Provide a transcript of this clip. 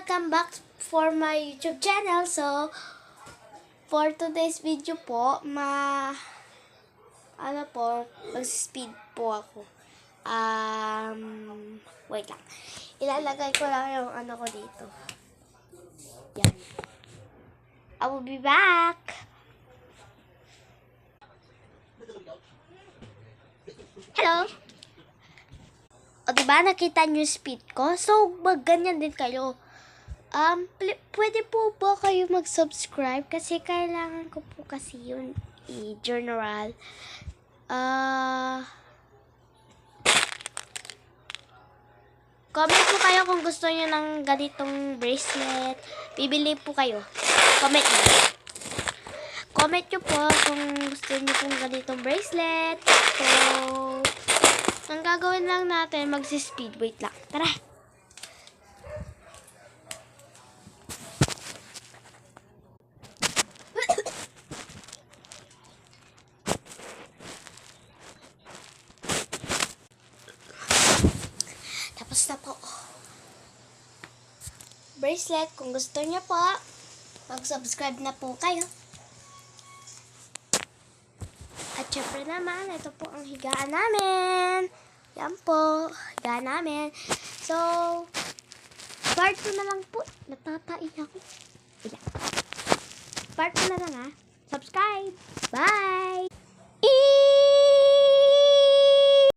welcome back for my YouTube channel. So, for today's video po, mag-speed po ako. Wait lang. Ilalagay ko lang yung ano ko dito. Yan. I will be back. Hello. O, diba nakita niyo yung speed ko? So, ganyan din kayo. Pwede po ba kayo mag-subscribe? Kasi kailangan ko po kasi yun i-general. Comment po kayo kung gusto niyo ng ganitong bracelet. Bibili po kayo. Comment niyo. Comment niyo po kung gusto niyo pong ganitong bracelet. So, ang gagawin lang natin, mag-speed. Wait lang. Tara! Tapos na po. Bracelet, kung gusto niyo po, mag-subscribe na po kayo. At syempre naman, ito po ang higaan namin. Yan po, higaan namin. So, part 2 na lang po. Natataiyak ako. Ayan. Part 2 na lang ha. Subscribe. Bye!